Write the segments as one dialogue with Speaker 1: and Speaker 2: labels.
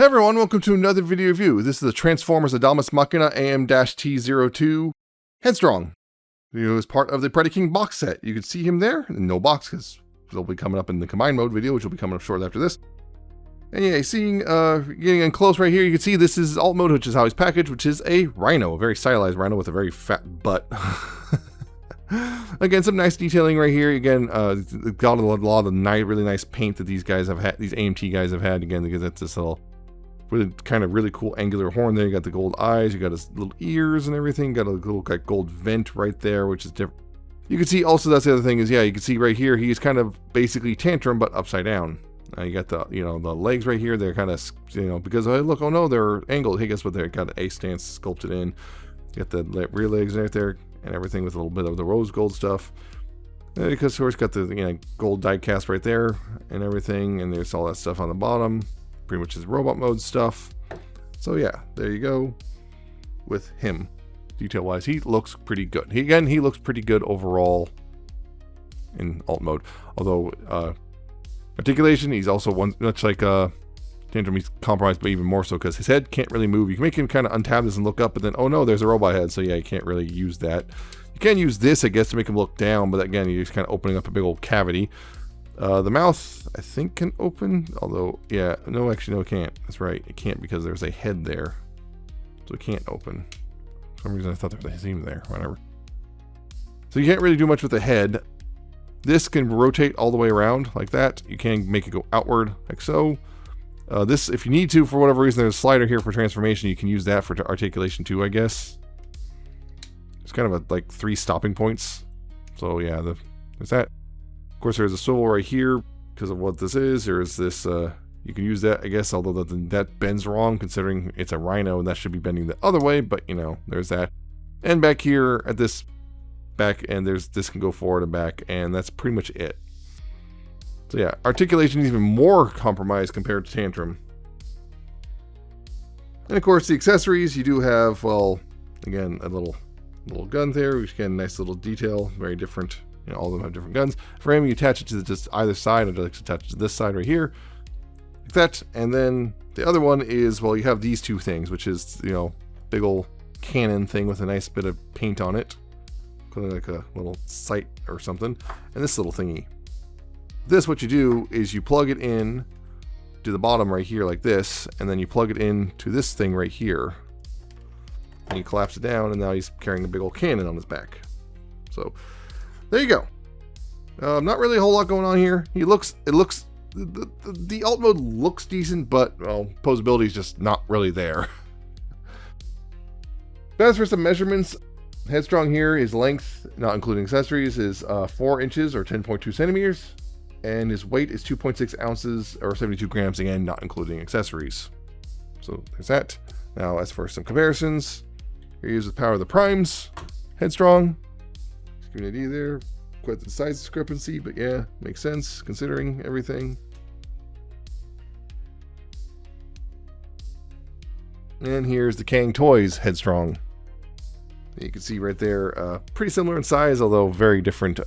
Speaker 1: Hey everyone, welcome to another video review. This is the Transformers Adamas Machina AM-T02 Headstrong. He was part of the Predacons box set. You can see him there, in no box, because he'll be coming up in the combined mode video, which will be coming up shortly after this. And yeah, getting in close right here, you can see this is alt mode, which is how he's packaged, which is a rhino, a very stylized rhino with a very fat butt. Again, some nice detailing right here. Again, got a lot of the really nice paint that these guys have had, these AMT guys have had, again, because that's this little really cool angular horn there. You got the gold eyes, you got his little ears and everything, got a little gold vent right there, which is different. You can see also, that's the other thing is, yeah, you can see right here, he's kind of basically Tantrum, but upside down. You got the, the legs right here, they're kind of, because, oh, look, oh no, they're angled. Hey, guess what, they're got an A stance sculpted in. You got the rear legs right there and everything with a little bit of the rose gold stuff. Because, of course, got the gold die cast right there and everything, and there's all that stuff on the bottom. Pretty much his robot mode stuff. So yeah, there you go with him. Detail wise, he looks pretty good. He looks pretty good overall in alt mode. Although articulation, he's also much like Tantrum, he's compromised, but even more so because his head can't really move. You can make him kind of untab this and look up, but then oh no, there's a robot head. So yeah, you can't really use that. You can use this, I guess, to make him look down, but again, you're just kind of opening up a big old cavity. The mouth, I think, can open, although, yeah, no, actually, no, it can't. That's right, it can't because there's a head there. So it can't open. For some reason, I thought there was a seam there, whatever. So you can't really do much with the head. This can rotate all the way around like that. You can make it go outward, like so. This, if you need to, for whatever reason, there's a slider here for transformation. You can use that for articulation too, I guess. It's kind of like 3 stopping points. So yeah, there's that. Of course, there's a swivel right here because of what this is. There is this, you can use that, I guess, although that bends wrong considering it's a rhino and that should be bending the other way, but there's that. And back here at this back end, this can go forward and back, and that's pretty much it. So yeah, articulation is even more compromised compared to Tantrum. And of course, the accessories, you do have, well, again, a little gun there, which again, nice little detail, very different. All of them have different guns. For him, you attach it to just either side. I'd like to attach it to this side right here, like that. And then the other one is, well, you have these two things, which is, big old cannon thing with a nice bit of paint on it, kind of like a little sight or something. And this little thingy. This, what you do is you plug it in to the bottom right here like this, and then you plug it in to this thing right here, and you collapse it down, and now he's carrying a big old cannon on his back. So there you go. Not really a whole lot going on here. The alt mode looks decent, but well, posability is just not really there. But as for some measurements, Headstrong here, his length, not including accessories, is 4 inches or 10.2 centimeters, and his weight is 2.6 ounces or 72 grams, again, not including accessories. So there's that. Now, as for some comparisons, here he is with Power of the Primes, Headstrong. Give you an idea there. Quite the size discrepancy, but yeah, makes sense considering everything. And here's the Kang Toys Headstrong. You can see right there, pretty similar in size, although very different.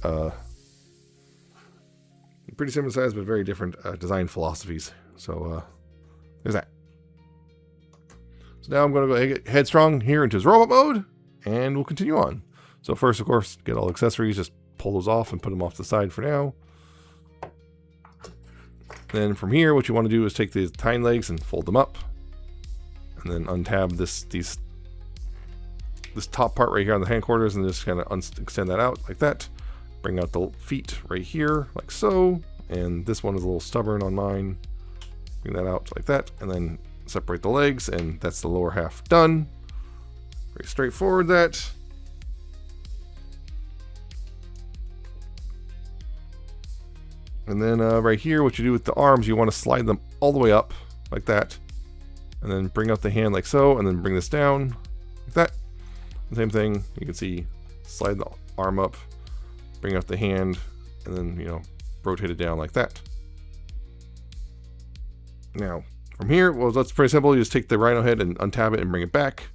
Speaker 1: Pretty similar size, but very different design philosophies. So there's that. So now I'm going to go get Headstrong here into his robot mode, and we'll continue on. So first, of course, get all accessories, just pull those off and put them off the side for now. Then from here, what you want to do is take these hind legs and fold them up. And then untab this top part right here on the hindquarters and just kind of extend that out like that. Bring out the feet right here, like so. And this one is a little stubborn on mine. Bring that out like that. And then separate the legs, and that's the lower half done. Very straightforward that. And then right here, what you do with the arms, you want to slide them all the way up like that. And then bring out the hand like so, and then bring this down like that. The same thing, you can see, slide the arm up, bring out the hand, and then, rotate it down like that. Now, from here, well, that's pretty simple. You just take the rhino head and untab it and bring it back.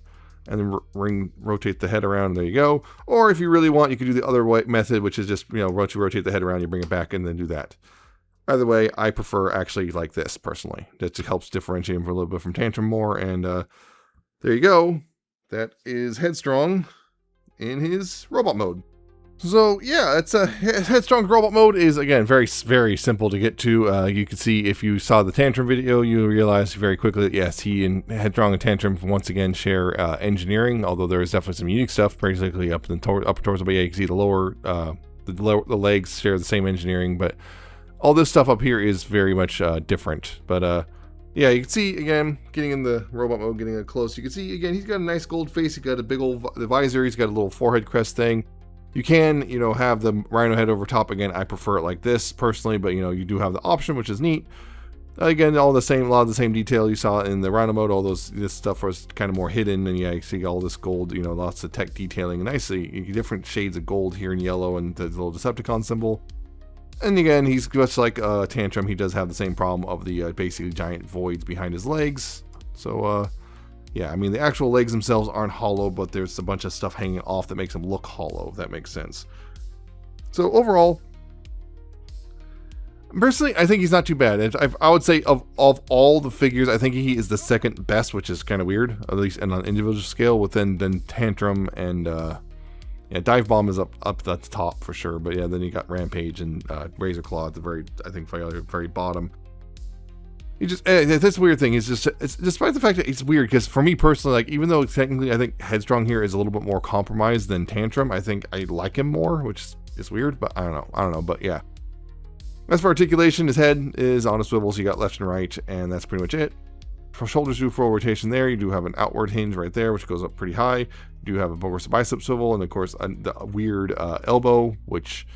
Speaker 1: And then rotate the head around, and there you go. Or if you really want, you can do the other way method, which is just, once you rotate the head around, you bring it back and then do that. Either way, I prefer actually like this personally. That just helps differentiate him a little bit from Tantrum more. And there you go. That is Headstrong in his robot mode. So yeah, it's a Headstrong robot mode is again very simple to get to. You can see if you saw the Tantrum video, you realize very quickly that yes, he and Headstrong and Tantrum once again share engineering. Although there is definitely some unique stuff, basically up in the upper torso. But yeah, you can see the legs share the same engineering, but all this stuff up here is very much different. But yeah, you can see again getting in the robot mode, getting it close. You can see again he's got a nice gold face. He's got a big old visor. He's got a little forehead crest thing. You can, have the rhino head over top. Again, I prefer it like this personally, but you do have the option, which is neat. Again, a lot of the same detail you saw in the rhino mode. All this stuff was kind of more hidden, and yeah, you see all this gold, lots of tech detailing, nicely different shades of gold here in yellow, and the little Decepticon symbol. And again, he's much like Tantrum. He does have the same problem of the basically giant voids behind his legs. So yeah, I mean, the actual legs themselves aren't hollow, but there's a bunch of stuff hanging off that makes them look hollow, if that makes sense. So overall, personally, I think he's not too bad. I would say of all the figures, I think he is the second best, which is kind of weird, at least on an individual scale, within then Tantrum and yeah, Dive Bomb is up at the top for sure. But yeah, then you got Rampage and Razor Claw at the very bottom. You just this weird thing is it's despite the fact that it's weird, because for me personally, like, even though technically I think Headstrong here is a little bit more compromised than Tantrum, I think I like him more, which is weird, but I don't know, but yeah. As for articulation, his head is on a swivel, so you got left and right, and that's pretty much it. For shoulders, do full rotation there. You do have an outward hinge right there, which goes up pretty high. You do have a bicep swivel, and of course the weird elbow, which,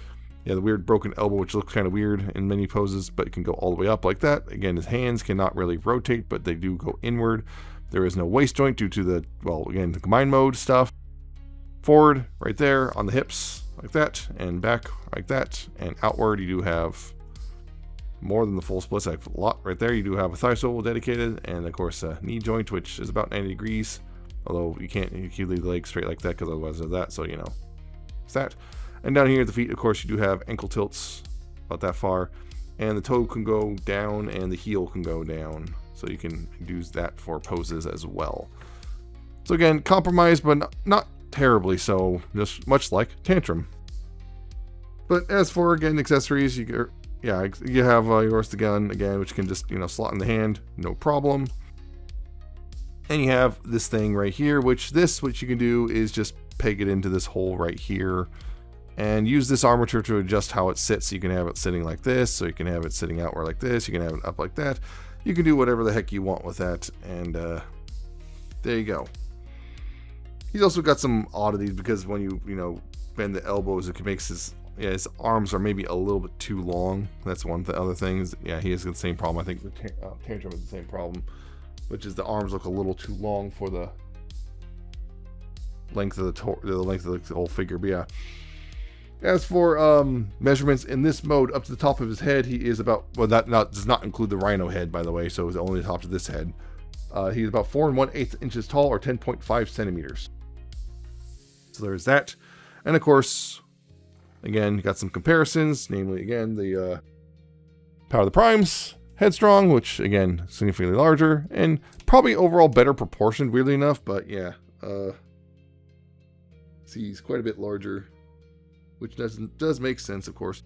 Speaker 1: yeah, the weird broken elbow, which looks kind of weird in many poses, but it can go all the way up like that. Again, his hands cannot really rotate, but they do go inward. There is no waist joint due to the, well, again, the combined mode stuff. Forward, right there on the hips, like that, and back, like that, and outward, you do have more than the full splits, like a lot right there. You do have a thigh swivel dedicated, and of course a knee joint, which is about 90 degrees. Although you can't leave the leg straight like that, because otherwise there's that. So it's that. And down here at the feet, of course, you do have ankle tilts about that far, and the toe can go down and the heel can go down. So you can use that for poses as well. So again, compromised, but not terribly so, just much like Tantrum. But as for, again, accessories, you have yours the gun again, which can just slot in the hand, no problem. And you have this thing right here, what you can do is just peg it into this hole right here, and use this armature to adjust how it sits. So you can have it sitting like this, so you can have it sitting outward like this, you can have it up like that. You can do whatever the heck you want with that, and there you go. He's also got some oddities, because when you bend the elbows, it makes his arms are maybe a little bit too long. That's one of the other things. Yeah, he has the same problem. I think the Tantrum has the same problem, which is the arms look a little too long for the length of the whole figure. But yeah, as for measurements in this mode, up to the top of his head, he is about, well, that does not include the rhino head, by the way, so it's only the top of this head. He's about 4 1/8 inches tall, or 10.5 centimeters. So there's that. And of course, again, you got some comparisons, namely, again, the Power of the Primes Headstrong, which, again, significantly larger, and probably overall better proportioned, weirdly enough, but yeah. See, he's quite a bit larger, which does make sense, of course.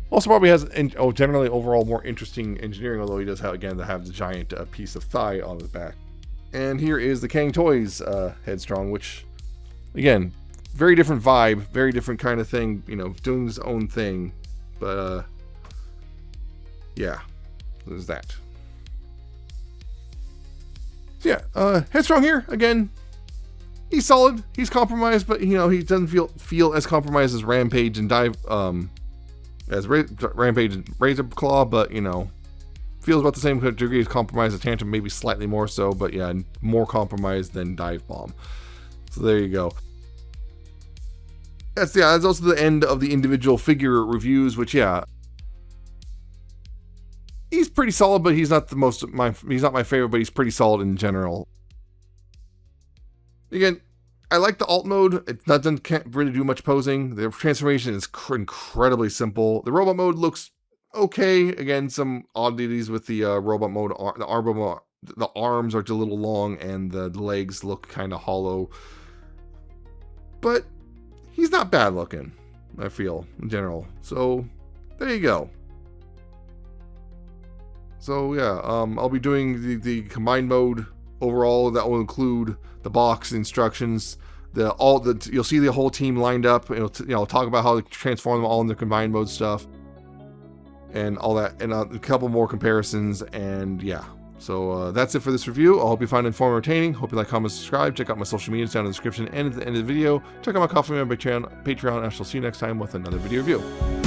Speaker 1: Also probably has, generally overall more interesting engineering, although he does have, again, to have the giant piece of thigh on his back. And here is the Kang Toys Headstrong, which, again, very different vibe, very different kind of thing, doing his own thing. But, yeah, there's that. So, yeah, Headstrong here, again, he's solid, he's compromised, but, he doesn't feel as compromised as Rampage and Rampage and Razor Claw, but, feels about the same degree as compromised as Tantrum, maybe slightly more so, but yeah, more compromised than Dive Bomb. So there you go. That's also the end of the individual figure reviews, which, yeah, he's pretty solid, but he's not he's not my favorite, but he's pretty solid in general. Again, I like the alt mode. Can't really do much posing. The transformation is incredibly simple. The robot mode looks okay. Again, some oddities with the robot mode. The arms are a little long and the legs look kind of hollow. But he's not bad looking, I feel, in general. So there you go. So yeah, I'll be doing the combined mode overall. That will include the box, the instructions, you'll see the whole team lined up. It'll talk about how to transform them all in the combined mode stuff and all that, and a couple more comparisons. And yeah, so that's it for this review. I hope you find it informative and entertaining. Hope you like, comment, subscribe. Check out my social media down in the description and at the end of the video. Check out my coffee on Patreon. I shall see you next time with another video review.